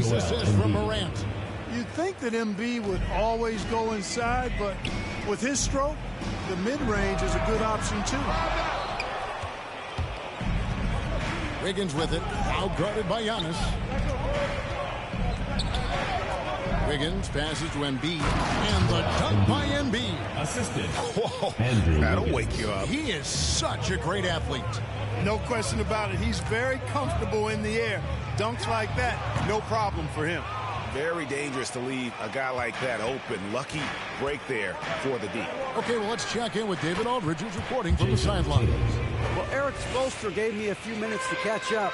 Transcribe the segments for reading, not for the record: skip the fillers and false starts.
nice assist from Morant. You'd think that MB would always go inside, but with his stroke, the mid-range is a good option too. Wiggins with it, out guarded by Giannis. Wiggins passes to Embiid, and the dunk by Embiid. Assisted. Whoa, Andrew that'll Wiggins. wake you up. He is such a great athlete. No question about it. He's very comfortable in the air. Dunks like that, no problem for him. Very dangerous to leave a guy like that open. Lucky break there for the D. Okay, well, let's check in with David Aldridge, who's reporting from the sidelines. Well, Eric Spoelstra gave me a few minutes to catch up.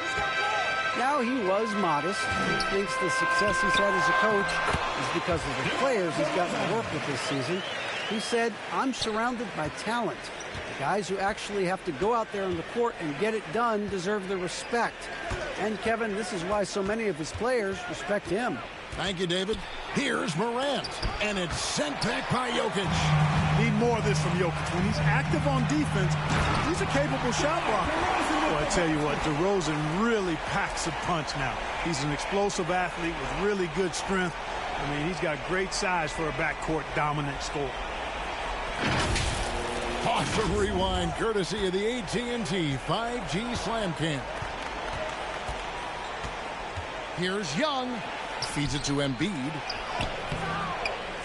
Now, he was modest. He thinks the success he's had as a coach is because of the players he's gotten to work with this season. He said, I'm surrounded by talent. The guys who actually have to go out there on the court and get it done deserve the respect. And, Kevin, this is why so many of his players respect him. Thank you, David. Here's Morant, and it's sent back by Jokic. Need more of this from Jokic. When he's active on defense, he's a capable shot blocker. Well, I tell you what, DeRozan really packs a punch now. He's an explosive athlete with really good strength. I mean, he's got great size for a backcourt dominant scorer. Awesome rewind, courtesy of the AT&T 5G Slam Cam. Here's Young. Feeds it to Embiid.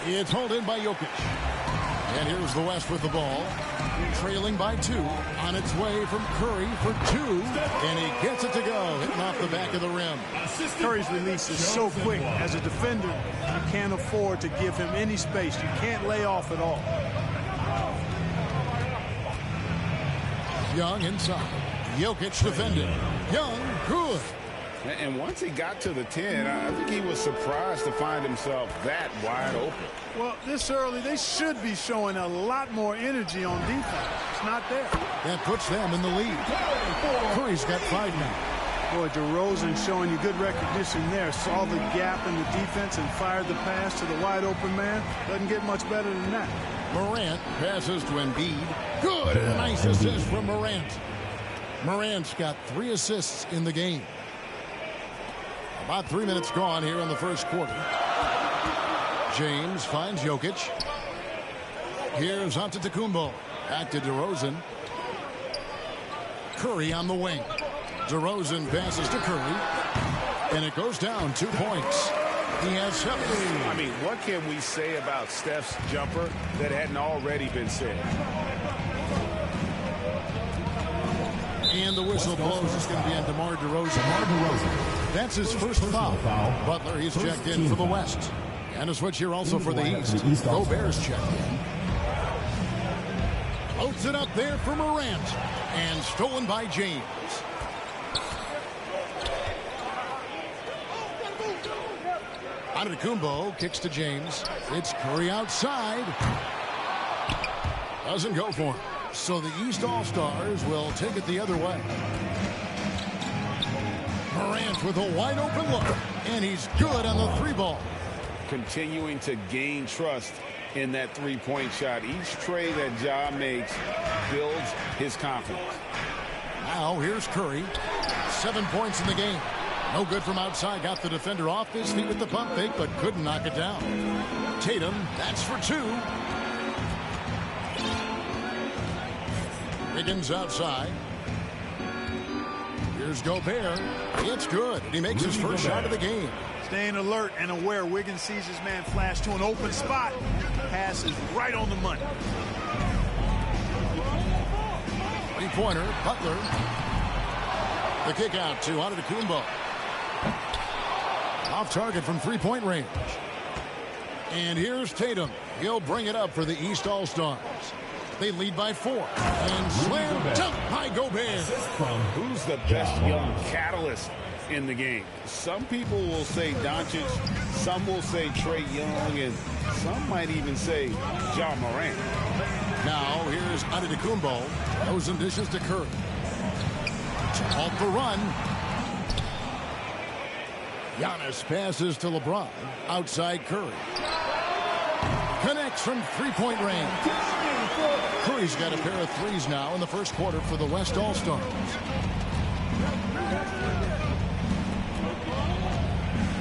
It's hauled in by Jokic. And here's the West with the ball. Trailing by 2. On its way from Curry for 2. And he gets it to go. Hitting off the back of the rim. Curry's release is so quick. As a defender, you can't afford to give him any space. You can't lay off at all. Young inside. Jokic defending. Young, good. And once he got to the 10, I think he was surprised to find himself that wide open. Well, this early, they should be showing a lot more energy on defense. It's not there. That puts them in the lead. Curry's got 5 now. Boy, DeRozan showing you good recognition there. Saw the gap in the defense and fired the pass to the wide open man. Doesn't get much better than that. Morant passes to Embiid. Good. And a nice assist from Morant. Morant's got 3 assists in the game. About 3 minutes gone here in the first quarter. James finds Jokic. Here's Antetokounmpo. Back to DeRozan. Curry on the wing. DeRozan passes to Curry. And it goes down 2 points. He has 7. I mean, what can we say about Steph's jumper that hadn't already been said? And the whistle blows. It's going to be on DeMar DeRozan. That's his first foul. Butler, he's checked in for the West. And a switch here also for the East. Gobert's checked in. Floats it up there for Morant. And stolen by James. Antetokounmpo kicks to James. It's Curry outside. Doesn't go for him. So the East All-Stars will take it the other way. Morant with a wide open look. And he's good on the 3-ball. Continuing to gain trust in that 3-point shot. Each trade that Ja makes builds his confidence. Now here's Curry. 7 points in the game. No good from outside. Got the defender off his feet with the pump fake, but couldn't knock it down. Tatum, that's for 2. Wiggins outside. Here's Gobert. It's good. He makes his first shot of the game. Staying alert and aware. Wiggins sees his man flash to an open spot. Pass is right on the money. 3-pointer. Butler. The kick out to Antetokounmpo. Off target from 3-point range. And here's Tatum. He'll bring it up for the East All-Stars. They lead by 4. And slam dunk by Gobert. Who's the best young catalyst in the game? Some people will say Doncic, some will say Trae Young, and some might even say Ja Morant. Now here's Antetokounmpo. Those and dishes to Curry. Off the run. Giannis passes to LeBron. Outside Curry. Connects from 3-point range. Curry's got a pair of 3s now in the first quarter for the West All-Stars.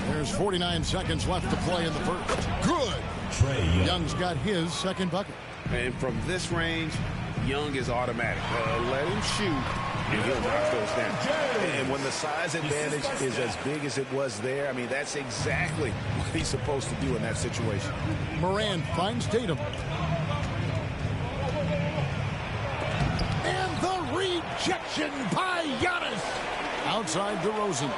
There's 49 seconds left to play in the first. Good. Young's got his second bucket. And from this range, Young is automatic. Let him shoot, and he'll knock those down. And when the size advantage is as big as it was there, I mean, that's exactly what he's supposed to do in that situation. Morant finds Tatum. And the rejection by Giannis. Outside DeRozan.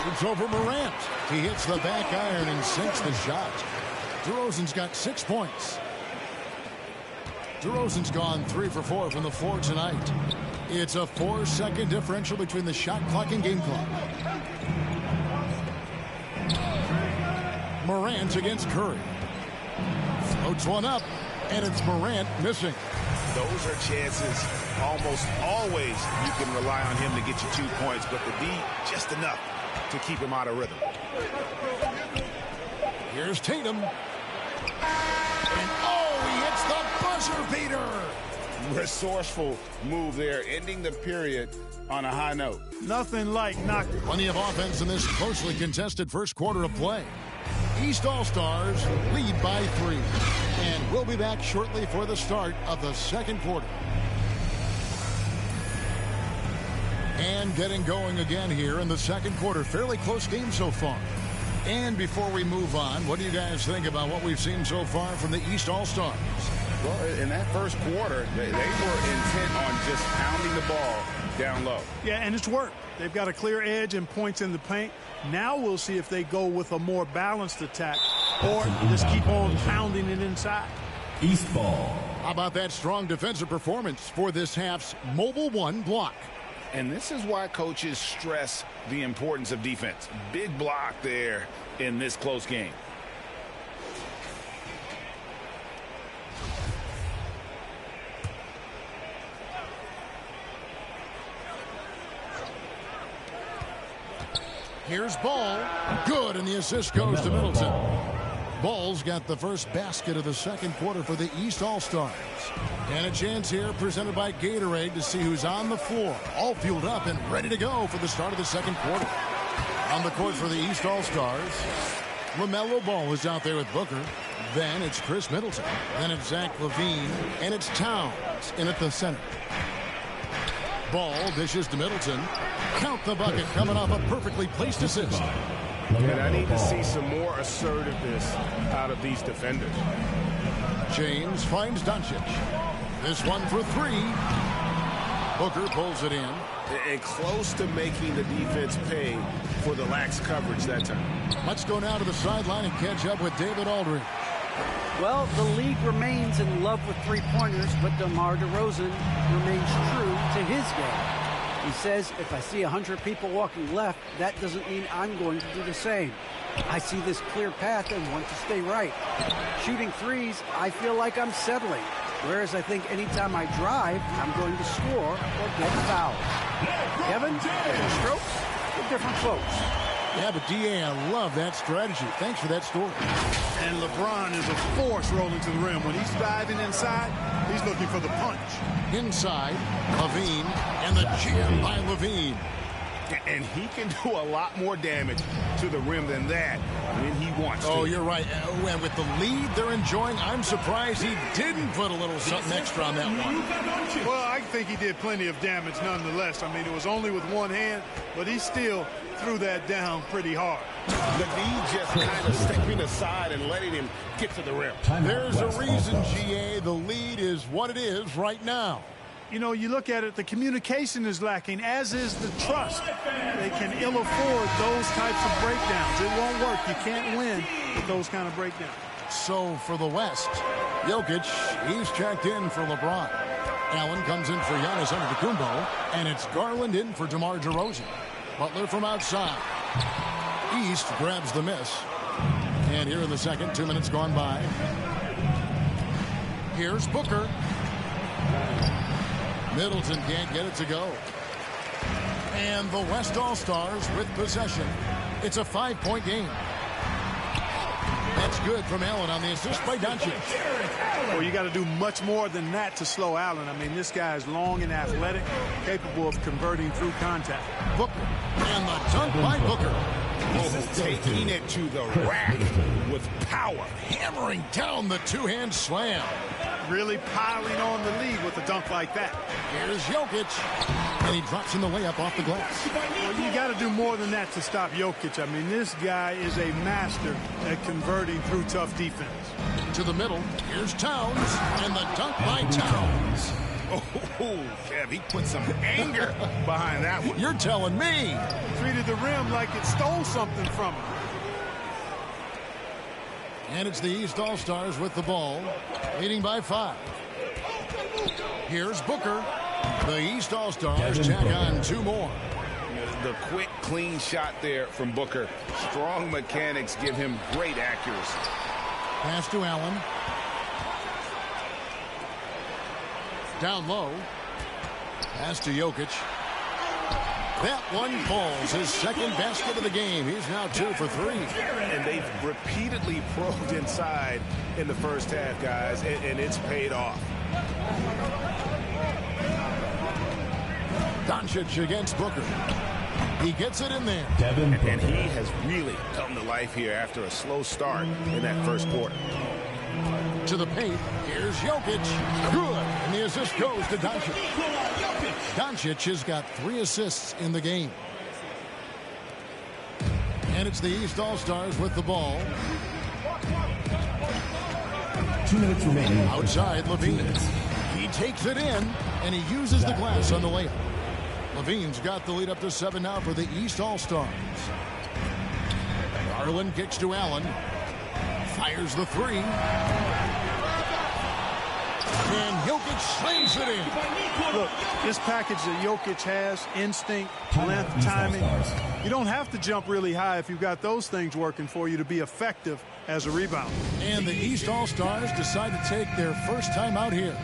Shoots over Morant. He hits the back iron and sinks the shot. DeRozan's got 6 points. DeRozan's gone 3 for 4 from the floor tonight. It's a 4-second differential between the shot clock and game clock. Morant against Curry. Floats one up, and it's Morant missing. Those are chances almost always you can rely on him to get you 2 points, but the D just enough to keep him out of rhythm. Here's Tatum. And he hits the buzzer beater. Resourceful move there, ending the period on a high note. Nothing like knocking. Plenty of offense in this closely contested first quarter of play. East All-Stars lead by 3. And we'll be back shortly for the start of the second quarter. And getting going again here in the second quarter. Fairly close game so far. And before we move on, what do you guys think about what we've seen so far from the East All-Stars? Well, in that first quarter, they were intent on just pounding the ball down low. Yeah, and it's worked. They've got a clear edge and points in the paint. Now we'll see if they go with a more balanced attack or just keep on pounding it inside. East ball. How about that strong defensive performance for this half's Mlb Y block? And this is why coaches stress the importance of defense. Big block there in this close game. Here's Ball. Good, and the assist goes to Middleton. Ball's got the first basket of the second quarter for the East All-Stars. And a chance here presented by Gatorade to see who's on the floor. All fueled up and ready to go for the start of the second quarter. On the court for the East All-Stars, LaMelo Ball is out there with Booker. Then it's Chris Middleton. Then it's Zach LaVine. And it's Towns in at the center. Ball dishes to Middleton. Count the bucket coming off a perfectly placed assist. And I need to see some more assertiveness out of these defenders. James finds Doncic. This one for 3. Booker pulls it in. And close to making the defense pay for the lax coverage that time. Let's go now to the sideline and catch up with David Aldridge. Well, the league remains in love with three-pointers, but DeMar DeRozan remains true to his game. He says, if I see 100 people walking left, that doesn't mean I'm going to do the same. I see this clear path and want to stay right. Shooting threes, I feel like I'm settling. Whereas I think anytime I drive, I'm going to score or get fouled. Kevin, different strokes for different folks. Yeah, but D.A., I love that strategy. Thanks for that story. And LeBron is a force rolling to the rim. When he's diving inside, he's looking for the punch. Inside, LaVine, and the jam by LaVine. And he can do a lot more damage to the rim than that when he wants to. Oh, you're right. And with the lead they're enjoying, I'm surprised he didn't put a little something extra on that one. Well, I think he did plenty of damage nonetheless. I mean, it was only with one hand, but he still threw that down pretty hard. The D just kind of stepping aside and letting him get to the rim. There's a reason, GA, the lead is what it is right now. You know, you look at it, the communication is lacking, as is the trust. They can ill afford those types of breakdowns. It won't work. You can't win with those kind of breakdowns. So for the West, Jokic, he's checked in for LeBron. Allen comes in for Giannis Antetokounmpo, and it's Garland in for DeMar DeRozan. Butler from outside. East grabs the miss. And here in the second, 2 minutes gone by. Here's Booker. Middleton can't get it to go. And the West All-Stars with possession. It's a 5-point game. That's good from Allen on the assist by Doncic. Well, you got to do much more than that to slow Allen. I mean, this guy is long and athletic, capable of converting through contact. Booker. And the dunk by Booker. taking it to the rack with power. Hammering down the two-hand slam. Really piling on the lead with a dunk like that. Here's Jokic. And he drops in the layup off the glass. Well, you got to do more than that to stop Jokic. I mean, this guy is a master at converting through tough defense. To the middle. Here's Towns. And the dunk by Towns. Oh, Kev, he put some anger behind that one. You're telling me. Treated the rim like it stole something from him. And it's the East All-Stars with the ball, leading by 5. Here's Booker. The East All-Stars tack on 2 more. The quick, clean shot there from Booker. Strong mechanics give him great accuracy. Pass to Allen. Down low. Pass to Jokic. That one falls. His second basket of the game. He's now 2 for 3. And they've repeatedly probed inside in the first half, guys, and it's paid off. Doncic against Booker. He gets it in there. And he has really come to life here after a slow start in that first quarter. To the paint. Here's Jokic. Good. And the assist goes to Doncic. Doncic has got 3 assists in the game. And it's the East All-Stars with the ball. 2 minutes remaining. Outside, Levine. He takes it in, and he uses the glass on the layup. Levine's got the lead up to 7 now for the East All-Stars. Garland kicks to Allen. Fires the 3. And Jokic slings it in. Look, this package that Jokic has, instinct, length, timing, you don't have to jump really high if you've got those things working for you to be effective as a rebounder. And the East All-Stars decide to take their first time out here.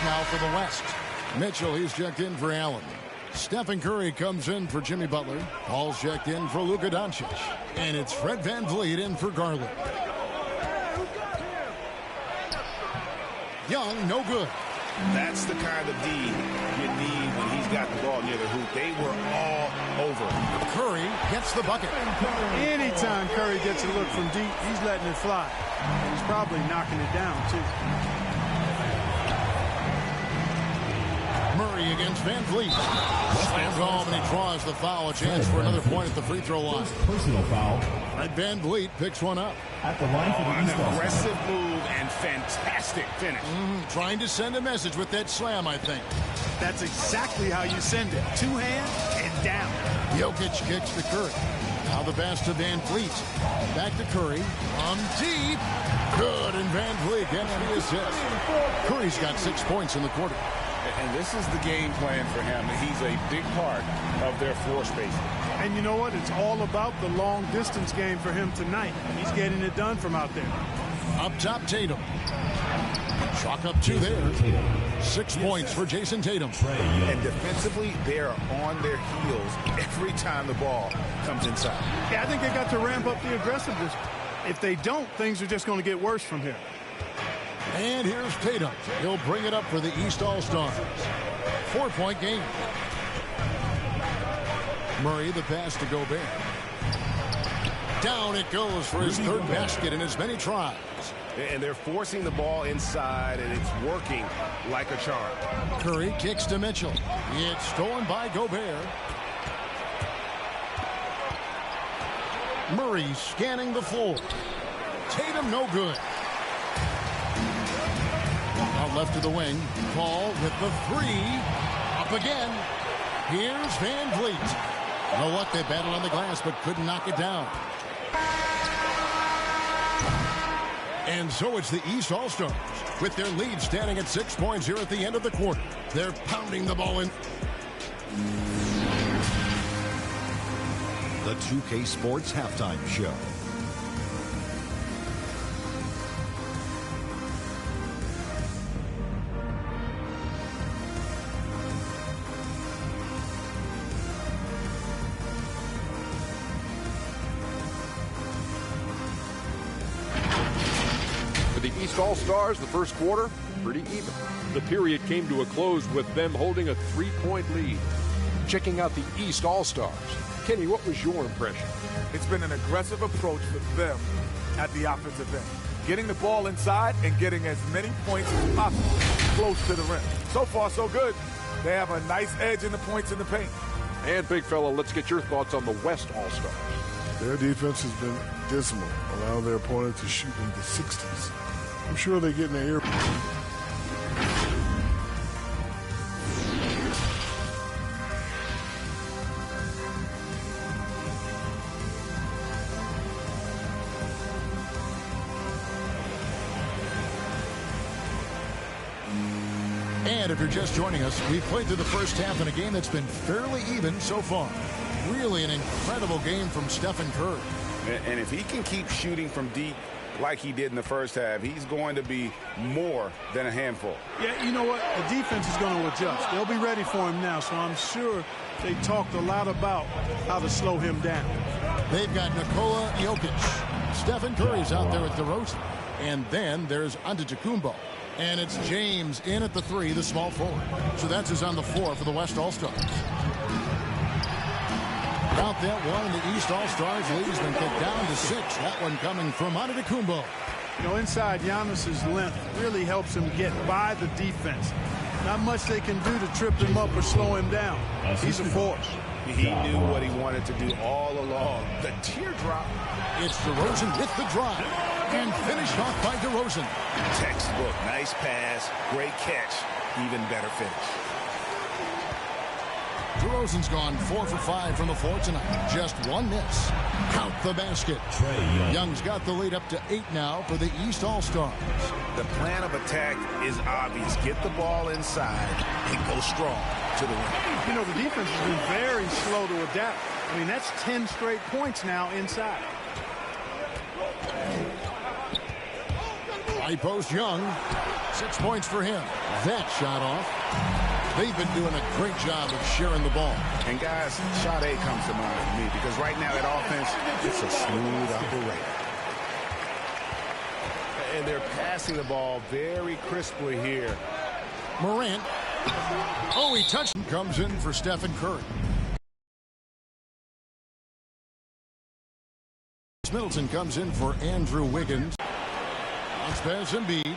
Now for the West. Mitchell, he's checked in for Allen. Stephen Curry comes in for Jimmy Butler. Paul's checked in for Luka Doncic. And it's Fred VanVleet in for Garland. Young, no good. That's the kind of D you need when he's got the ball near the hoop. They were all over. Curry gets the bucket. Anytime Curry gets a look from deep, he's letting it fly. And he's probably knocking it down, too. Murray against VanVleet. Slams home and he draws the foul. A chance for another point at the free throw line. Personal foul. Fred VanVleet picks one up. At the line for the An East All-Stars. aggressive move and fantastic finish. Trying to send a message with that slam, I think. That's exactly how you send it. 2 hands and down. Jokic kicks to Curry. Now the pass to VanVleet. Back to Curry. From deep. Good, and VanVleet gets the assist. Curry's got 6 points in the quarter. And this is the game plan for him. He's a big part of their floor spacing. And you know what? It's all about the long distance game for him tonight. He's getting it done from out there. Up top, Tatum. Chalk up 2 there. 6 points for Jason Tatum. And defensively, they're on their heels every time the ball comes inside. Yeah, I think they got to ramp up the aggressiveness. If they don't, things are just going to get worse from here. And here's Tatum. He'll bring it up for the East All-Stars. 4-point game. Murray, the pass to Gobert. Down it goes for his 3rd basket in as many tries. And they're forcing the ball inside, and it's working like a charm. Curry kicks to Mitchell. It's stolen by Gobert. Murray scanning the floor. Tatum no good. Out left to the wing. Paul with the 3. Up again. Here's VanVleet. No luck, they battled on the glass but couldn't knock it down. And so it's the East All-Stars with their lead standing at 6 points here at the end of the quarter. They're pounding the ball in. the 2K Sports Halftime Show. For the East All-Stars, the first quarter, pretty even. The period came to a close with them holding a 3-point lead. Checking out the East All-Stars. Kenny, what was your impression? It's been an aggressive approach for them at the offensive end. Getting the ball inside and getting as many points as possible close to the rim. So far, so good. They have a nice edge in the points in the paint. And, big fella, let's get your thoughts on the West All-Stars. Their defense has been dismal, allowing their opponent to shoot in the 60s. I'm sure they're getting their ear. And if you're just joining us, we've played through the first half in a game that's been fairly even so far. Really an incredible game from Stephen Curry. And if he can keep shooting from deep like he did in the first half, he's going to be more than a handful. Yeah, you know what? The defense is going to adjust. They'll be ready for him now, so I'm sure they talked a lot about how to slow him down. They've got Nikola Jokic. Stephen Curry's out there with DeRozan. And then there's Antetokounmpo. And it's James in at the 3, the small forward. So that's who's on the floor for the West All-Stars. About that one, the East All-Stars lead has been kicked down to 6. That one coming from Antetokounmpo. You know, inside, Giannis's length really helps him get by the defense. Not much they can do to trip him up or slow him down. He's a force. He knew what he wanted to do all along. The teardrop. It's DeRozan with the drive. And finished off by DeRozan. Textbook. Nice pass. Great catch. Even better finish. DeRozan's gone 4 for 5 from the floor tonight. Just one miss. Count the basket. Young's got the lead up to 8 now for the East All-Stars. The plan of attack is obvious. Get the ball inside and go strong to the rim. You know, the defense has been very slow to adapt. I mean, that's 10 straight points now inside. High post Young. 6 points for him. That shot off. They've been doing a great job of sharing the ball. And guys, shot A comes to mind to me because right now that offense, it's a smooth operator. And they're passing the ball very crisply here. Morant. Oh, he touched him. Comes in for Stephen Curry. Middleton comes in for Andrew Wiggins. Bounce pass Embiid.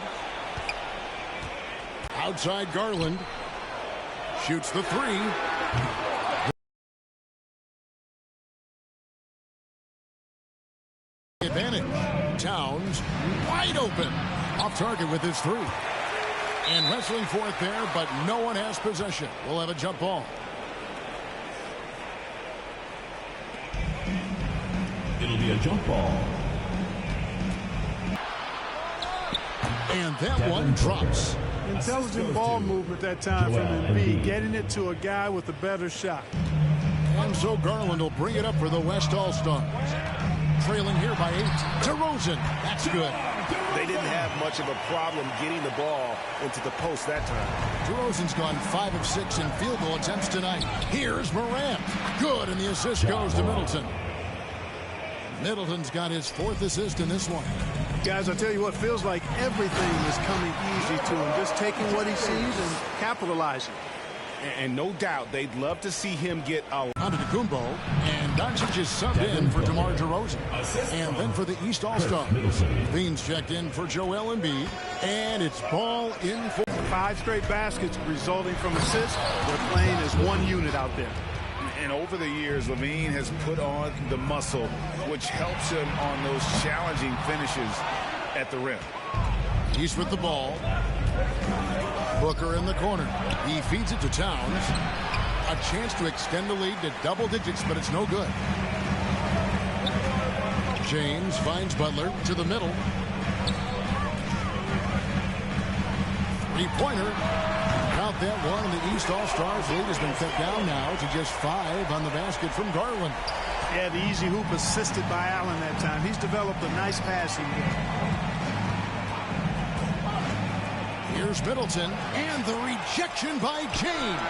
Outside Garland. Shoots the 3. Advantage. Towns wide open. Off target with his 3. And wrestling for it there, but no one has possession. We'll have a jump ball. It'll be a jump ball. And that one drops. Intelligent ball movement that time from Embiid, getting it to a guy with a better shot. And so Garland will bring it up for the West All-Stars. Trailing here by 8. DeRozan. That's good. They didn't have much of a problem getting the ball into the post that time. DeRozan's gone 5 of 6 in field goal attempts tonight. Here's Morant. Good, and the assist goes to Middleton. Middleton's got his 4th assist in this one. Guys, I tell you what, feels like everything is coming easy to him. Just taking what he sees and capitalizing. And no doubt they'd love to see him get a Antetokounmpo, and Doncic is subbed in for DeMar DeRozan. And then for the East All-Stars, Beans checked in for Joel Embiid, and it's ball in for 5 straight baskets resulting from assists. They're playing as one unit out there. And over the years, Levine has put on the muscle, which helps him on those challenging finishes at the rim. He's with the ball. Booker in the corner. He feeds it to Towns. A chance to extend the lead to double digits, but it's no good. James finds Butler to the middle. 3-pointer. Count that one. The East All-Stars lead has been cut down now to just 5 on the basket from Garland. Yeah, the easy hoop assisted by Allen that time. He's developed a nice passing game. Here's Middleton, and the rejection by James.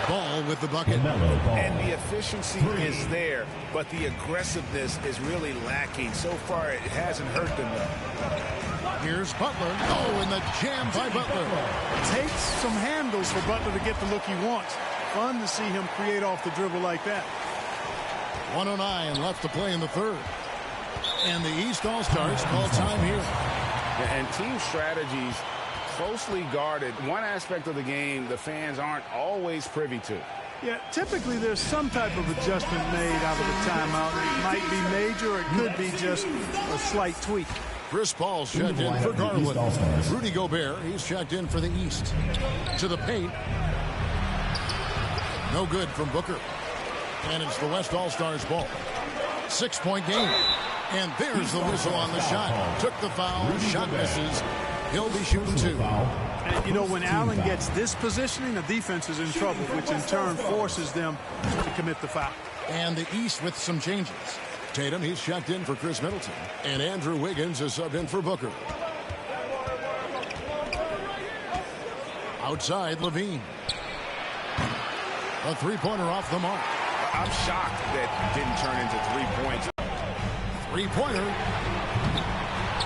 Ball with the bucket. And the efficiency is there, but the aggressiveness is really lacking. So far, it hasn't hurt them, though. Here's Butler. Oh, and the jam by Butler. Takes some handles for Butler to get the look he wants. Fun to see him create off the dribble like that. 1:09 left to play in the third. And the East All-Stars call time here. And team strategies closely guarded. One aspect of the game the fans aren't always privy to. Yeah, typically there's some type of adjustment made out of the timeout. It might be major, or it could be just a slight tweak. Chris Paul's checked in for Garland. Rudy Gobert, he's checked in for the East. To the paint. No good from Booker. And it's the West All-Stars ball. 6-point game. And there's the whistle on the shot. Took the foul. Shot misses. He'll be shooting 2. And, you know, when Allen gets this positioning, the defense is in trouble, which in turn forces them to commit the foul. And the East with some changes. Tatum, he's checked in for Chris Middleton. And Andrew Wiggins is subbed in for Booker. Outside, Levine. A three-pointer off the mark. I'm shocked that didn't turn into 3 points. Three-pointer.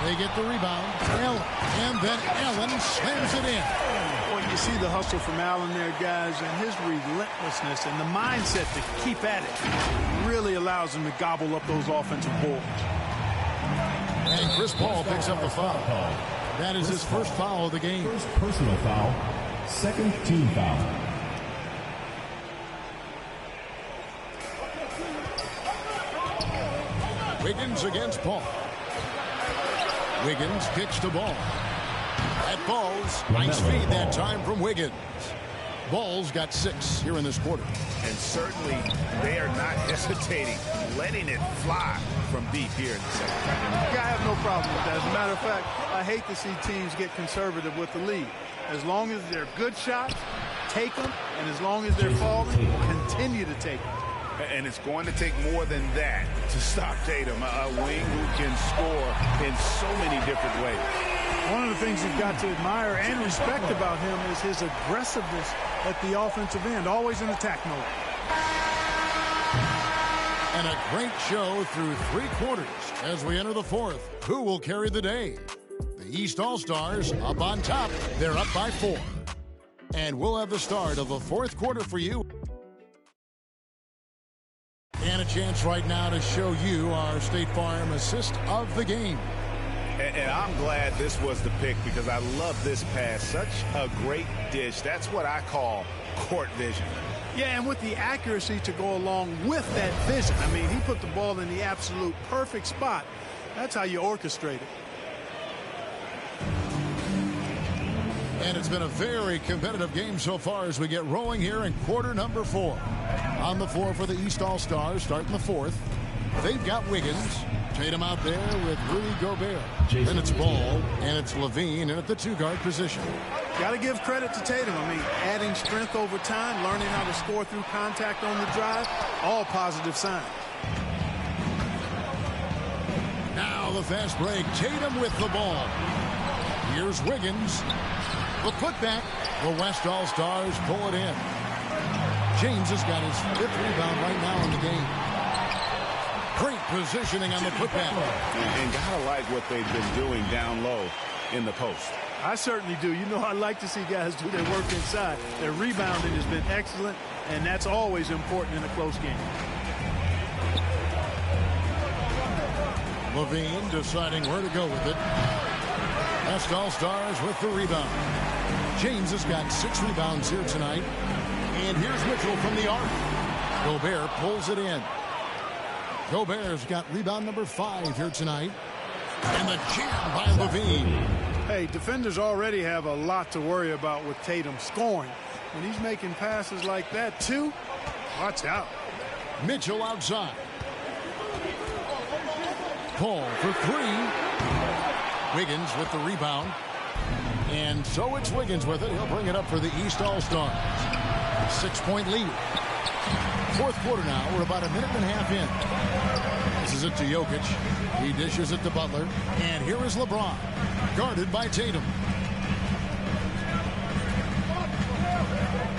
They get the rebound. Allen. And then Allen slams it in. Well, you see the hustle from Allen there, guys, and his relentlessness and the mindset to keep at it really allows him to gobble up those offensive boards. And Chris Paul picks up the foul. That is his first foul of the game. First personal foul, second team foul. Wiggins against Paul. Wiggins kicks the ball. That Ball's nice feed that time from Wiggins. Ball's got 6 here in this quarter. And certainly they are not hesitating, letting it fly from deep here in the second. I have no problem with that. As a matter of fact, I hate to see teams get conservative with the lead. As long as they're good shots, take them. And as long as they're falling, continue to take them. And it's going to take more than that to stop Tatum, a wing who can score in so many different ways. One of the things you've got to admire and respect about him is his aggressiveness at the offensive end, always in attack mode. And a great show through 3 quarters as we enter the 4th. Who will carry the day? The East All-Stars up on top. They're up by 4. And we'll have the start of the 4th quarter for you. And a chance right now to show you our State Farm assist of the game. And I'm glad this was the pick because I love this pass. Such a great dish. That's what I call court vision. Yeah, and with the accuracy to go along with that vision. I mean, he put the ball in the absolute perfect spot. That's how you orchestrate it. And it's been a very competitive game so far as we get rolling here in quarter number 4. On the floor for the East All-Stars, starting the 4th. They've got Wiggins. Tatum out there with Rudy Gobert. Then it's Ball, and it's Levine in at the 2-guard position. Got to give credit to Tatum. I mean, adding strength over time, learning how to score through contact on the drive, all positive signs. Now the fast break. Tatum with the ball. Here's Wiggins. The putback. The West All-Stars pull it in. James has got his 5th rebound right now in the game. Great positioning on the putback. And gotta like what they've been doing down low in the post. I certainly do. You know, I like to see guys do their work inside. Their rebounding has been excellent, and that's always important in a close game. Levine deciding where to go with it. West All-Stars with the rebound. James has got 6 rebounds here tonight. And here's Mitchell from the arc. Gobert pulls it in. Gobert's got rebound number 5 here tonight. And the jam by Levine. Hey, defenders already have a lot to worry about with Tatum scoring. When he's making passes like that, too, watch out. Mitchell outside. Paul for 3. Wiggins with the rebound. And so it's Wiggins with it. He'll bring it up for the East All-Stars. 6-point lead. Fourth quarter now. We're about a minute and a half in. This is it to Jokic. He dishes it to Butler. And here is LeBron, guarded by Tatum.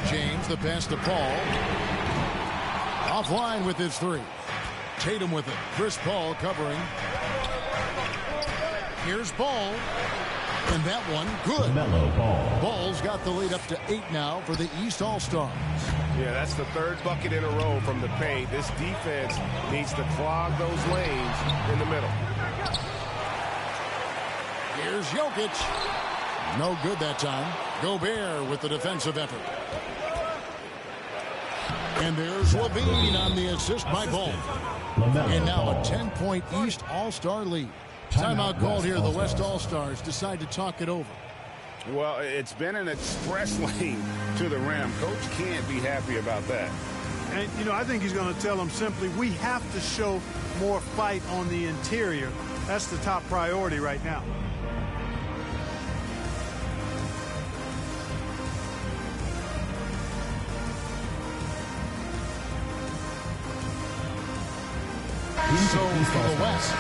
James, the pass to Paul. Offline with his three. Tatum with it. Chris Paul covering. Here's Ball. And that one, good. Ball's got the lead up to 8 now for the East All-Stars. Yeah, that's the third bucket in a row from the paint. This defense needs to clog those lanes in the middle. Here's Jokic. No good that time. Gobert with the defensive effort. And there's Levine on the assist by Ball. And now a 10-point East All-Star lead. Timeout called here. The West All-Stars decide to talk it over. Well, it's been an express lane to the rim. Coach can't be happy about that. And, you know, I think he's going to tell them simply, we have to show more fight on the interior. That's the top priority right now. So for the West,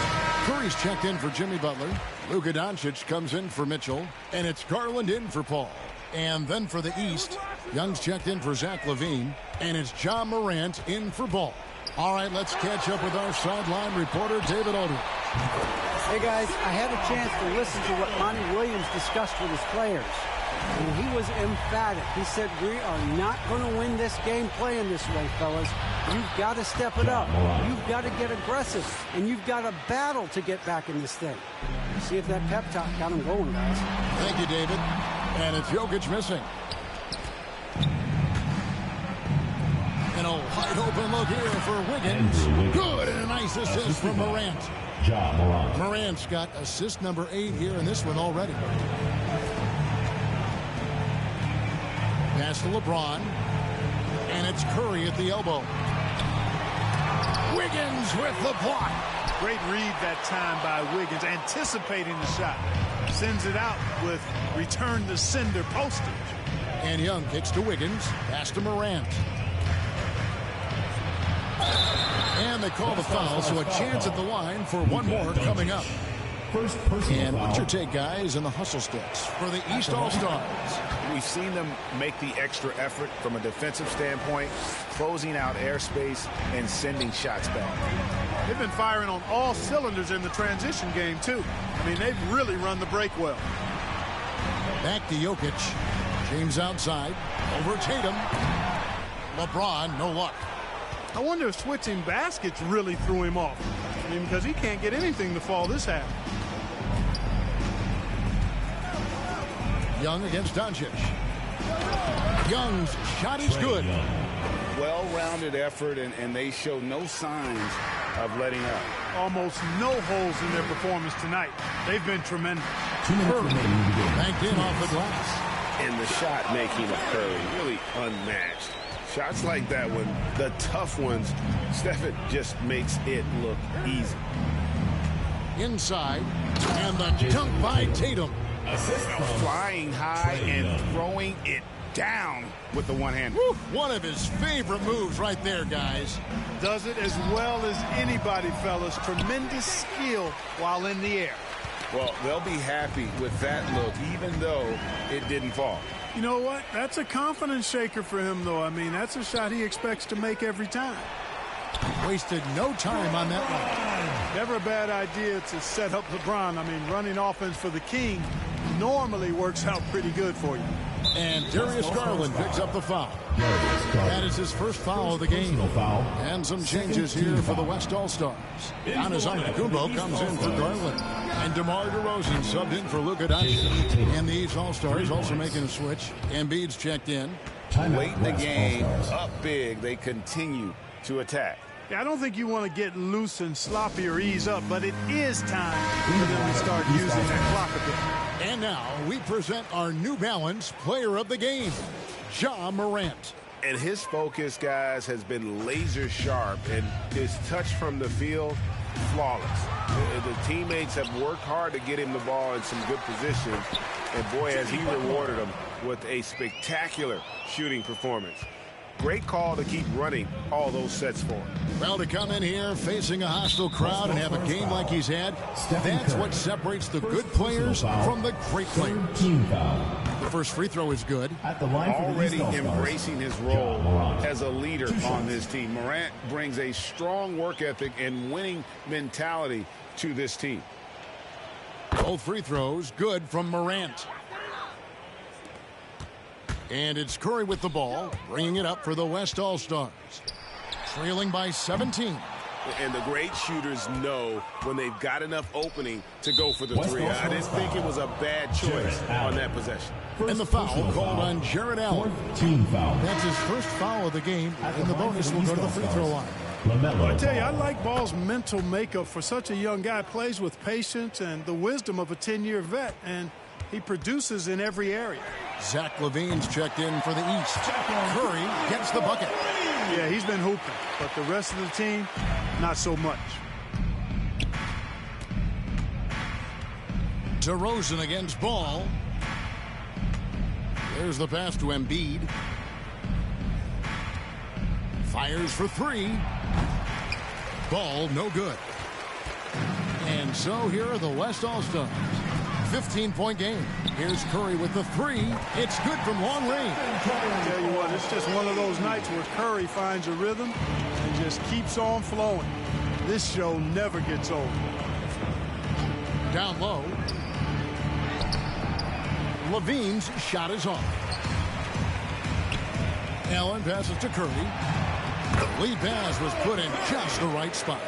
Curry's checked in for Jimmy Butler. Luka Doncic comes in for Mitchell. And it's Garland in for Paul. And then for the East, Young's checked in for Zach LaVine. And it's John Morant in for Ball. All right, let's catch up with our sideline reporter, David Aldridge. Hey, guys, I had a chance to listen to what Monty Williams discussed with his players. And he was emphatic. He said, we are not going to win this game playing this way, fellas. You've got to step it up. You've got to get aggressive. And you've got to battle to get back in this thing. See if that pep talk got him going, guys. Thank you, David. And it's Jokic missing. And a wide open look here for Wiggins. Good, and a nice assist from Morant. Morant's got assist number 8 here in this one already. Pass to LeBron. And it's Curry at the elbow. Wiggins with the block. Great read that time by Wiggins, anticipating the shot. Sends it out with return to sender postage. And Young kicks to Wiggins. Pass to Morant. And they call the foul, so a chance at the line for one more coming up. And what's your take, guys, in the hustle sticks for the East All-Stars? We've seen them make the extra effort from a defensive standpoint, closing out airspace and sending shots back. They've been firing on all cylinders in the transition game, too. I mean, they've really run the break well. Back to Jokic. James outside. Over Tatum. LeBron, no luck. I wonder if switching baskets really threw him off. I mean, because he can't get anything to fall this half. Young against Doncic. Young's shot is good. Well-rounded effort, and they show no signs of letting up. Almost no holes in their performance tonight. They've been tremendous. Banked in off the glass. And the shot making of Curry really unmatched. Shots like that one, the tough ones, Stephen just makes it look easy. Inside, and the dunk by Tatum. Flying high and throwing it down with the one hand. One of his favorite moves right there, guys. Does it as well as anybody, fellas. Tremendous skill while in the air. Well, they'll be happy with that look, even though it didn't fall. You know what? That's a confidence shaker for him, though. I mean, that's a shot he expects to make every time. Wasted no time on that one. Never a bad idea to set up LeBron. I mean, running offense for the King normally works out pretty good for you. And Darius Garland picks up the foul. That is his first foul of the game. And some changes here for the West All-Stars. Giannis Antetokounmpo comes in for Garland. And DeMar DeRozan subbed in for Luka Doncic. And the East All-Stars also making a switch. Embiid's checked in. Late in the game, up big, they continue to attack. Yeah, I don't think you want to get loose and sloppy or ease up, but it is time for them to start using that clock a bit. And now we present our New Balance Player of the Game, Ja Morant. And his focus, guys, has been laser sharp, and his touch from the field, flawless. The teammates have worked hard to get him the ball in some good positions, and boy, has he rewarded them with a spectacular shooting performance. Great call to keep running all those sets for him. Well, to come in here facing a hostile crowd and have a game like he's had, that's what separates the good players from the great players. The first free throw is good. Already embracing his role as a leader on this team. Morant brings a strong work ethic and winning mentality to this team. Both free throws good from Morant. And it's Curry with the ball, bringing it up for the West All-Stars. Trailing by 17. And the great shooters know when they've got enough opening to go for the three. I didn't think it was a bad choice on that possession. And the foul called on Jarrett Allen. That's his first foul of the game, and the bonus will go to the free throw line. I tell you, I like Ball's mental makeup for such a young guy. Plays with patience and the wisdom of a 10-year vet, and he produces in every area. Zach LaVine's checked in for the East. Curry gets the bucket. Yeah, he's been hooping, but the rest of the team, not so much. DeRozan against Ball. There's the pass to Embiid. Fires for three. Ball no good. And so here are the West All-Stars. 15-point game. Here's Curry with the three. It's good from long range. I tell you what, it's just one of those nights where Curry finds a rhythm and just keeps on flowing. This show never gets old. Down low. LaVine's shot is off. Allen passes to Curry. The lead pass was put in just the right spot.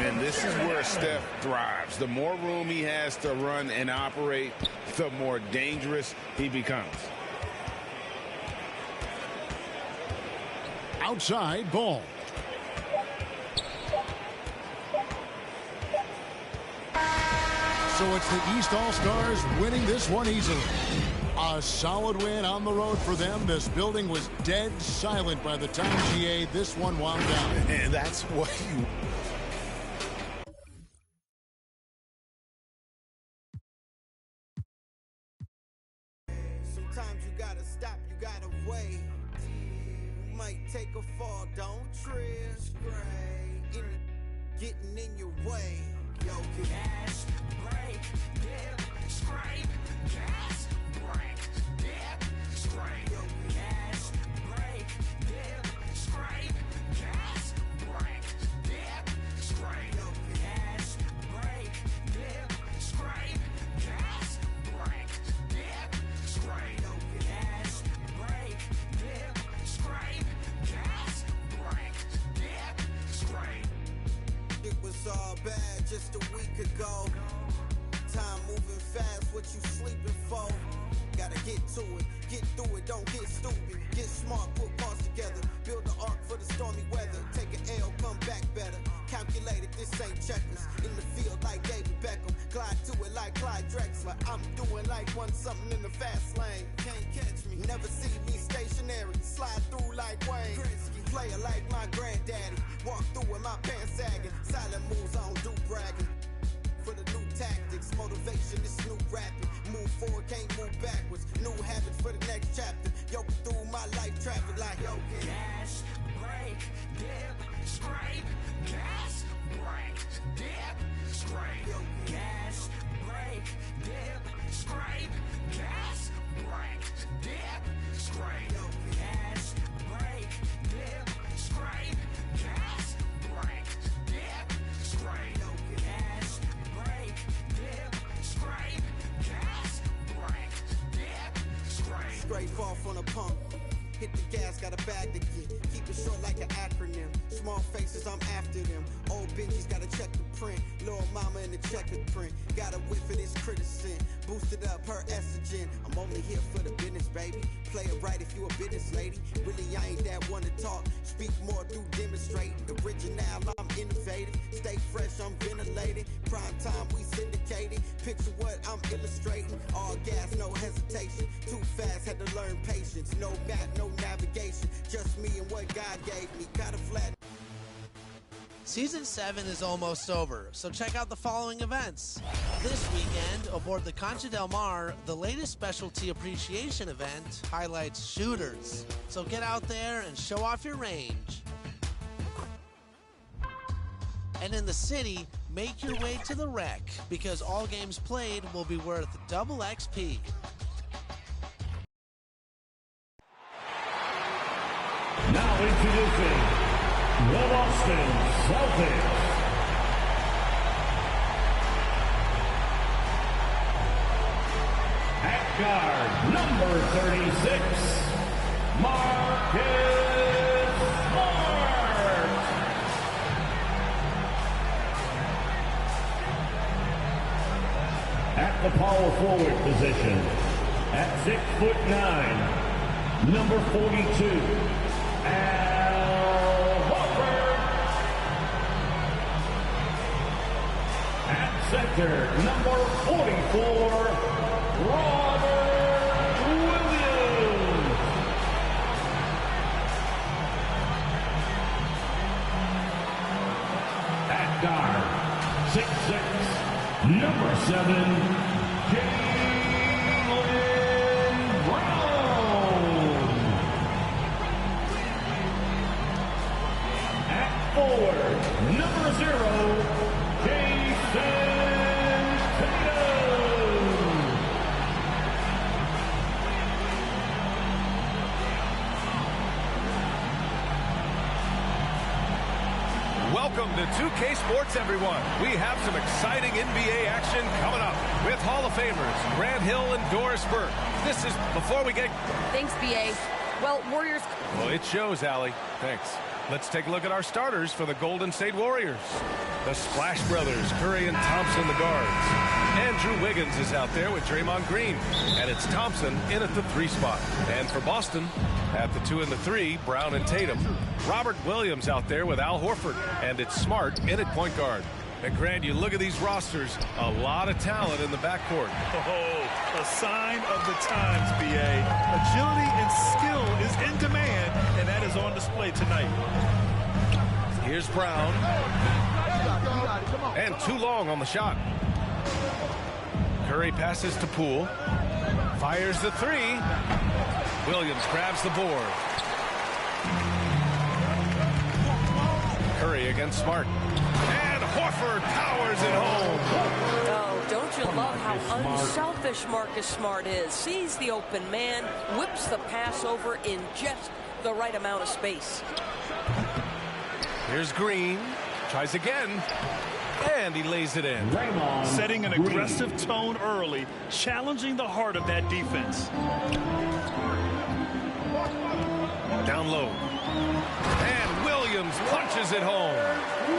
And this is where Steph thrives. The more room he has to run and operate, the more dangerous he becomes. Outside Ball. So it's the East All-Stars winning this one easily. A solid win on the road for them. This building was dead silent by the time GA this one wound down. And that's what you... Sometimes you gotta stop, you gotta wait. You might take a fall, don't trip. Getting in your way. Yo, gas, break, dip, scrape, gas, break, dip, scrape. Yo, gas, break, dip, scrape, gas, break, dip, scrape. Yo, gas, break, dip, scrape, gas, break, dip, scrape. Yo, gas, break, dip, scrape, gas, break, dip, scrape. It was all bad just a week ago. Time moving fast, what you sleeping for? Gotta get to it, get through it, don't get stupid. Get smart, put parts together. Build the ark for the stormy weather. Take an L, come back better. Calculated, this ain't checkers. In the field like David Beckham. Glide to it like Clyde Drexler. I'm doing like one something in the fast lane. Can't catch me, never see me stationary. Slide through like Wayne. Player like my granddaddy. Walk through with my pants sagging. Silent moves, I don't do bragging. For the new tactics, motivation is new rapping. Move forward, can't move backwards. New habits for the next chapter. Yo, through my life traffic like yo, gas, break, dip, scrape, gas, break, dip, scrape. Yo, gas, break, dip, scrape, gas, break, dip, scrape. Yo, gas, break, dip, scrape, gas, break, dip, scrape. Yo, gas, break, dip, scrape, gas, break, dip, scrape. Straight off on a pump. Hit the gas, got a bag to get. Keep it short like an acronym. Small faces, I'm after them. Old Benji's gotta check the print. Little mama in the checkered print. Got a whiff of this criticism. Boosted up her estrogen. I'm only here for the business, baby. Play it right if you a business lady. Really, I ain't that one to talk. Speak more through demonstrating. Original, I'm innovative. Stay fresh, I'm ventilated. Prime time, we syndicated. Picture what I'm illustrating. All gas, no hesitation. Too fast, had to learn patience. No map, no navigation. Just me and what God gave me. Got a flat. Season 7 is almost over, so check out the following events. This weekend, aboard the Concha Del Mar, the latest specialty appreciation event highlights shooters. So get out there and show off your range. And in the city, make your way to the Rec, because all games played will be worth double XP. Now introducing the Boston Celtics. At guard, number 36, Marcus Smart. At the power forward position, at 6'9", number 42, Al Horford. At center, number 44, Robert Williams. At guard, 6'6", number 7, Jaylen Brown. At forward, number 0, Jason Tatum. Welcome to 2K Sports, everyone. We have some exciting NBA action coming up with Hall of Famers Grant Hill and Doris Burke. This is before we get... Thanks, BA. Well, Warriors... Well, it shows, Allie. Thanks. Let's take a look at our starters for the Golden State Warriors. The Splash Brothers, Curry and Thompson, the guards. Andrew Wiggins is out there with Draymond Green. And it's Thompson in at the 3 spot. And for Boston, at the 2 and the 3, Brown and Tatum. Robert Williams out there with Al Horford. And it's Smart in at point guard. And Grant, you look at these rosters, a lot of talent in the backcourt. Oh, a sign of the times, BA. Agility and skill is in demand, and that is on display tonight. Here's Brown. And too long on the shot. Curry passes to Poole. Fires the 3. Williams grabs the board. Curry against Smart. And Horford powers it home. Oh, don't you love how unselfish Marcus Smart is? Sees the open man, whips the pass over in just the right amount of space. Here's Green. Tries again. And he lays it in. Setting an aggressive tone early, challenging the heart of that defense. Down low. And Williams punches it home.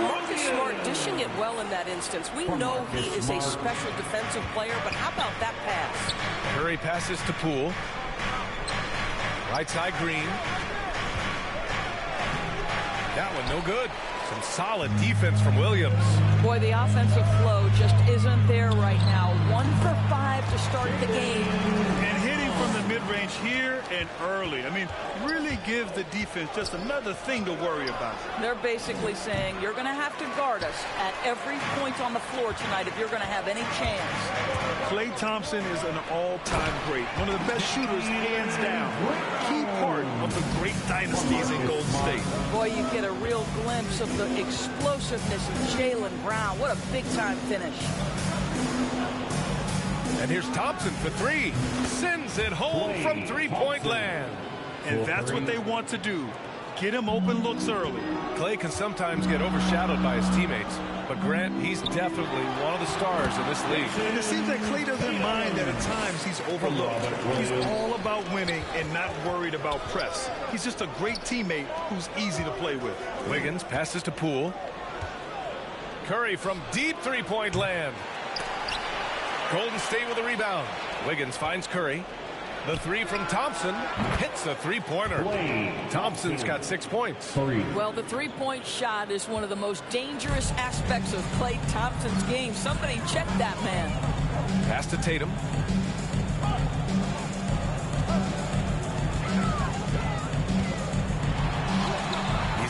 Marcus Smart dishing it well in that instance. We know he is a special defensive player, but how about that pass? Curry passes to Poole. Right side, Green. That one no good. Some solid defense from Williams. Boy, the offensive flow just isn't there right now. 1 for 5 to start the game. And hitting from the mid-range here and early. I mean, really gives the defense just another thing to worry about. They're basically saying you're going to have to guard us at every point on the floor tonight if you're going to have any chance. Klay Thompson is an all-time great. One of the best shooters, hands down. Key part of the great dynasties in Golden State. Boy, you get a real glimpse of the explosiveness of Jaylen Brown. What a big-time finish. And here's Thompson for 3. Sends it home from three-point land. And that's what they want to do. Get him open looks early. Klay can sometimes get overshadowed by his teammates, but Grant, he's definitely one of the stars in this league. And it seems like Klay doesn't mind that at times he's overlooked. He's all about winning and not worried about press. He's just a great teammate who's easy to play with. Wiggins passes to Poole. Curry from deep three-point land. Golden State with a rebound. Wiggins finds Curry. The 3 from Thompson hits a three-pointer. Thompson's got 6 points. Well, the three-point shot is one of the most dangerous aspects of Klay Thompson's game. Somebody check that man. Pass to Tatum.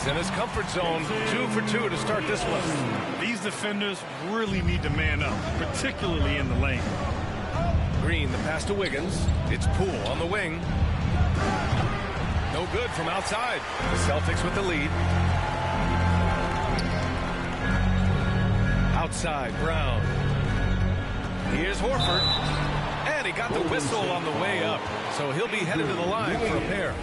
He's in his comfort zone. 2 for 2 to start this one. These defenders really need to man up, particularly in the lane. Green, the pass to Wiggins. It's Poole on the wing. No good from outside. The Celtics with the lead. Outside, Brown. Here's Horford. And he got the whistle on the way up. So he'll be headed to the line for a pair.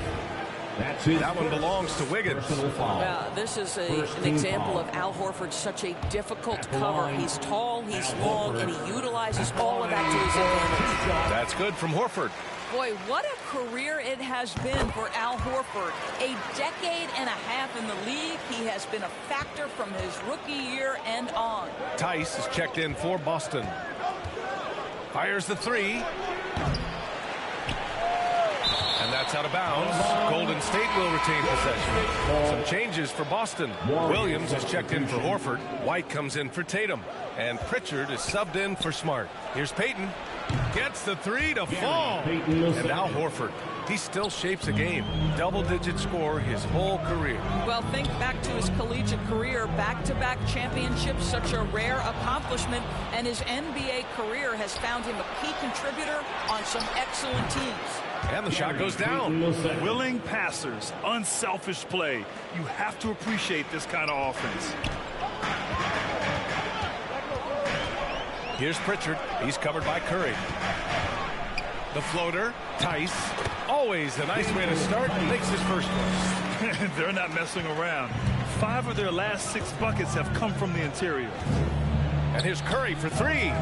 That one belongs to Wiggins. Yeah, this is an example of Al Horford, such a difficult cover. He's tall, he's long, and he utilizes all of that to his advantage. That's good from Horford. Boy, what a career it has been for Al Horford. A decade and a half in the league. He has been a factor from his rookie year and on. Tice is checked in for Boston. Fires the three. And that's out of bounds. Golden State will retain possession. Some changes for Boston. Williams is checked in for Horford. White comes in for Tatum. And Pritchard is subbed in for Smart. Here's Payton. Gets the three to fall. And now Horford. He still shapes a game. Double-digit score his whole career. Well, think back to his collegiate career. Back-to-back championships, such a rare accomplishment. And his NBA career has found him a key contributor on some excellent teams. And the shot goes down. Willing passers, unselfish play. You have to appreciate this kind of offense. Here's Pritchard. He's covered by Curry. The floater, Tice. Always a nice way to start. Makes his first one. They're not messing around. 5 of their last 6 buckets have come from the interior. And here's Curry for 3.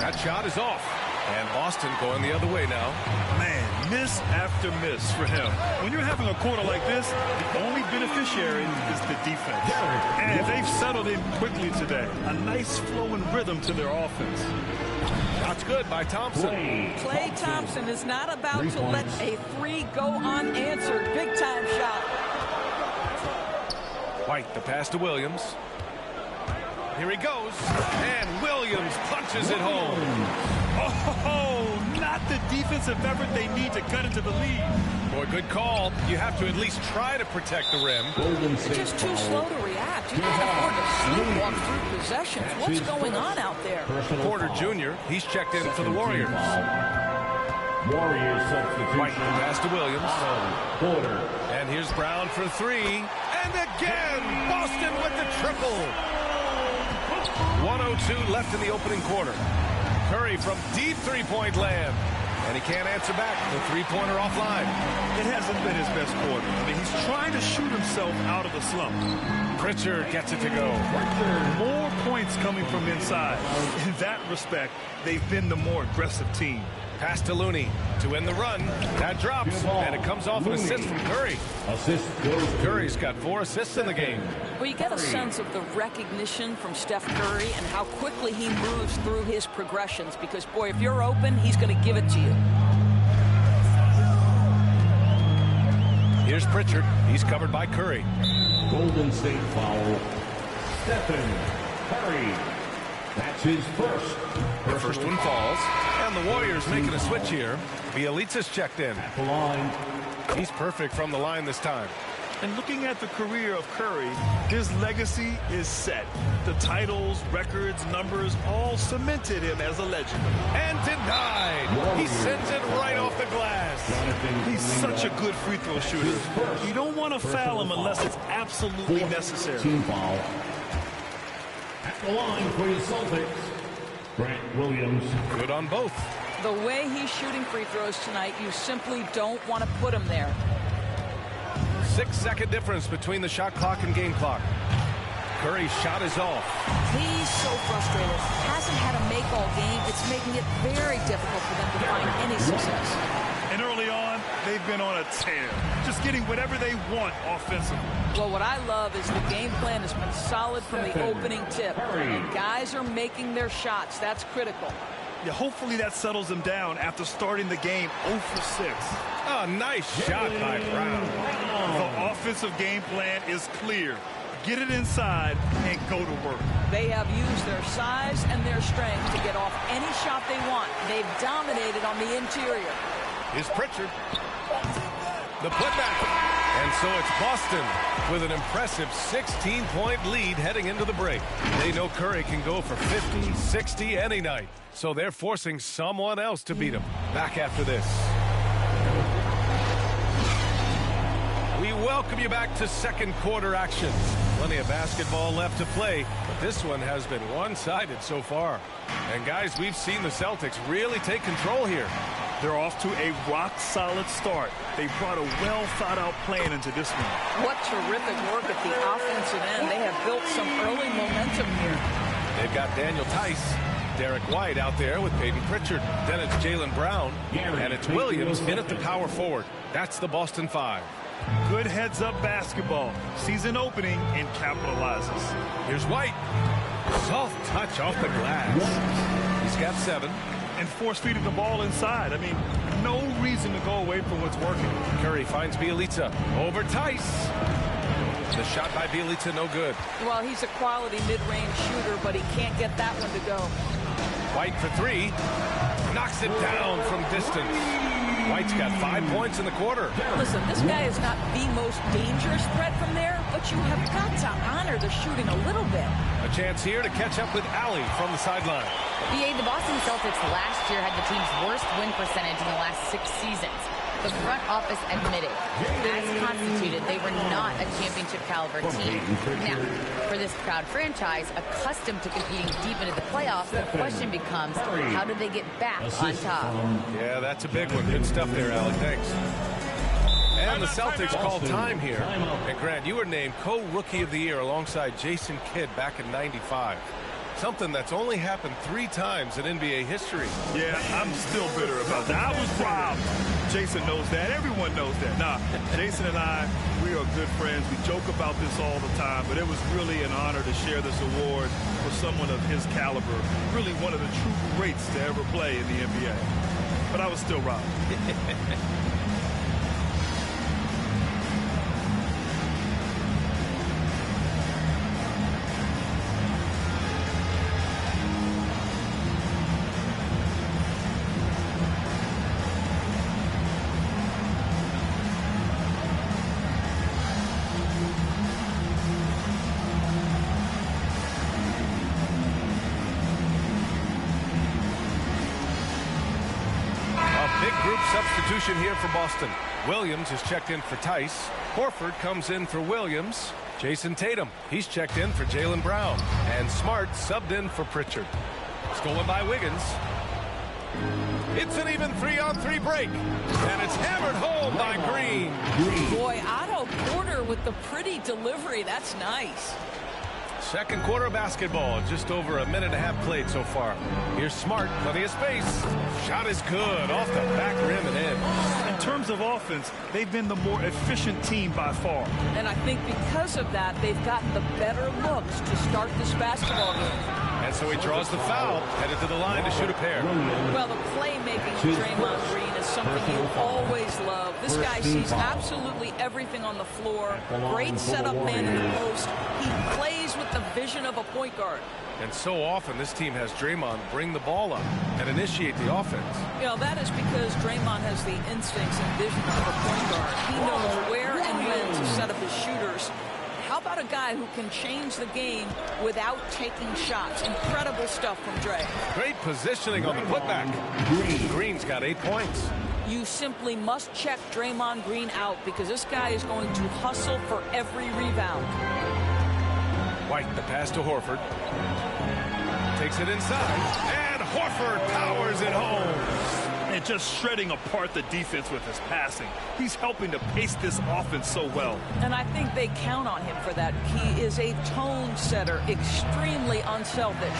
That shot is off. And Boston going the other way now. Man, miss after miss for him. When you're having a quarter like this, the only beneficiary is the defense. And they've settled in quickly today. A nice flow and rhythm to their offense. That's good by Thompson. Klay Thompson is not about to let a 3 go unanswered. Big time shot. White, the pass to Williams. Here he goes. And Williams punches it home. Oh, not the defensive effort they need to cut into the lead. Boy, good call. You have to at least try to protect the rim. They're just too slow to react. You can't afford to sleepwalk through possessions. What's going on out there? Porter Jr., he's checked in for the Warriors. Warriors substitution. White, pass to Williams. Porter. And here's Brown for 3. And again, Boston with the triple. 1:02 left in the opening quarter. Curry from deep three-point land. And he can't answer back. The three-pointer offline. It hasn't been his best quarter. I mean, he's trying to shoot himself out of the slump. Pritchard gets it to go. More points coming from inside. In that respect, they've been the more aggressive team. Pass to Looney to end the run. That drops, and it comes off an assist from Curry. Curry's got 4 assists in the game. Well, you get a sense of the recognition from Steph Curry and how quickly he moves through his progressions. Because, boy, if you're open, he's going to give it to you. Here's Pritchard. He's covered by Curry. Golden State foul. Stephen Curry. That's his first. The first one falls. And the Warriors making a switch here. Bielitsa's checked in. At the line. He's perfect from the line this time. And looking at the career of Curry, his legacy is set. The titles, records, numbers, all cemented him as a legend. And denied. He sends it right off the glass. He's such a good free throw shooter. You don't want to foul him unless it's absolutely necessary. Team foul. At the line for the Celtics, Grant Williams. Good on both. The way he's shooting free throws tonight, you simply don't want to put him there. 6-second difference between the shot clock and game clock. Curry's shot is off. He's so frustrated. Hasn't had a make all game. It's making it very difficult for them to find any success. And early on, they've been on a tear. Just getting whatever they want offensively. Well, what I love is the game plan has been solid from the opening tip. And guys are making their shots. That's critical. Yeah, hopefully that settles them down after starting the game 0 for 6. Oh, nice shot by Brown. The offensive game plan is clear. Get it inside and go to work. They have used their size and their strength to get off any shot they want. They've dominated on the interior. Here's Pritchard. The putback. And so it's Boston with an impressive 16-point lead heading into the break. They know Curry can go for 50, 60 any night. So they're forcing someone else to beat him. Back after this. We welcome you back to second quarter action. Plenty of basketball left to play, but this one has been one-sided so far. And guys, we've seen the Celtics really take control here. They're off to a rock-solid start. They brought a well-thought-out plan into this one. What terrific work at the offensive end. They have built some early momentum here. They've got Daniel Tice, Derek White out there with Peyton Pritchard. Then it's Jaylen Brown, and it's Williams in at the power forward. That's the Boston Five. Good heads-up basketball. Season opening and capitalizes. Here's White. Soft touch off the glass. He's got 7. And force-feeding the ball inside. I mean, no reason to go away from what's working. Curry finds Bielitsa over Tice. The shot by Bielitsa, no good. Well, he's a quality mid-range shooter, but he can't get that one to go. White for 3. Knocks it down from distance. White's got 5 points in the quarter. Listen, this guy is not the most dangerous threat from there, but you have got to honor the shooting a little bit. A chance here to catch up with Allie from the sideline. The Boston Celtics last year had the team's worst win percentage in the last 6 seasons. The front office admitted, as constituted, they were not a championship-caliber team. Now, for this proud franchise, accustomed to competing deep into the playoffs, the question becomes, how do they get back on top? Yeah, that's a big one. Good stuff there, Allie. Thanks. And the Celtics call time here. And Grant, you were named co-rookie of the year alongside Jason Kidd back in '95. Something that's only happened 3 times in NBA history. Yeah, I'm still bitter about that. I was robbed. Jason knows that. Everyone knows that. Nah, Jason and I, we are good friends. We joke about this all the time, but it was really an honor to share this award with someone of his caliber. Really one of the true greats to ever play in the NBA. But I was still robbed. Substitution here for Boston. Williams is checked in for Tice. Horford comes in for Williams. Jason Tatum, he's checked in for Jaylen Brown. And Smart subbed in for Pritchard. Stolen by Wiggins. It's an even 3-on-3 break. And it's hammered home by Green. Boy, Otto Porter with the pretty delivery. That's nice. Second quarter of basketball, just over a minute and a half played so far. Here's Smart, plenty of space. Shot is good, off the back rim and in. In terms of offense, they've been the more efficient team by far. And I think because of that, they've gotten the better looks to start this basketball game. And so he draws the foul, headed to the line to shoot a pair. Well, the playmaking of Draymond Green is something you always love. This guy sees absolutely everything on the floor. Great setup man in the post. He plays with the vision of a point guard. And so often this team has Draymond bring the ball up and initiate the offense. You know, that is because Draymond has the instincts and vision of a point guard. He knows where and when to set up his shooters. How about a guy who can change the game without taking shots? Incredible stuff from Dre. Great positioning on the putback. Green's got 8 points. You simply must check Draymond Green out because this guy is going to hustle for every rebound. White, the pass to Horford. Takes it inside. And Horford powers it home. And just shredding apart the defense with his passing. He's helping to pace this offense so well. And I think they count on him for that. He is a tone setter, extremely unselfish.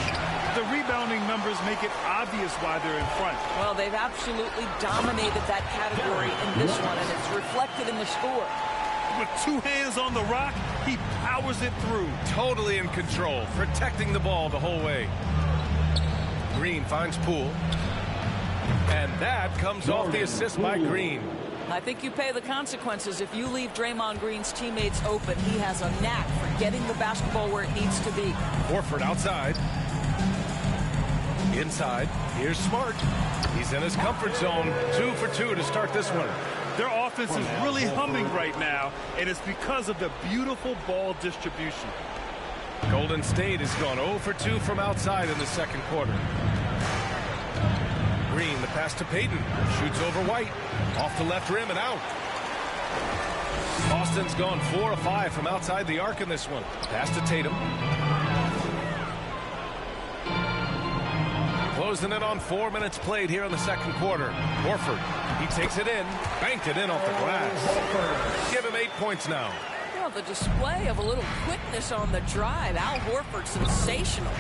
The rebounding numbers make it obvious why they're in front. Well, they've absolutely dominated that category in this one, and it's reflected in the score. With 2 hands on the rock, he powers it through. Totally in control, protecting the ball the whole way. Green finds Poole. And that comes off the assist by Green. I think you pay the consequences if you leave Draymond Green's teammates open. He has a knack for getting the basketball where it needs to be. Horford outside. Inside. Here's Smart. He's in his comfort zone. 2 for 2 to start this one. Their offense is really humming right now, and it's because of the beautiful ball distribution. Golden State has gone 0 for 2 from outside in the second quarter. Green, the pass to Payton. Shoots over White. Off the left rim and out. Boston's gone 4 of 5 from outside the arc in this one. Pass to Tatum. Closing in on 4 minutes played here in the second quarter. Horford, he takes it in. Banked it in off the glass. Give him 8 points now. Well, the display of a little quickness on the drive. Al Horford, sensational.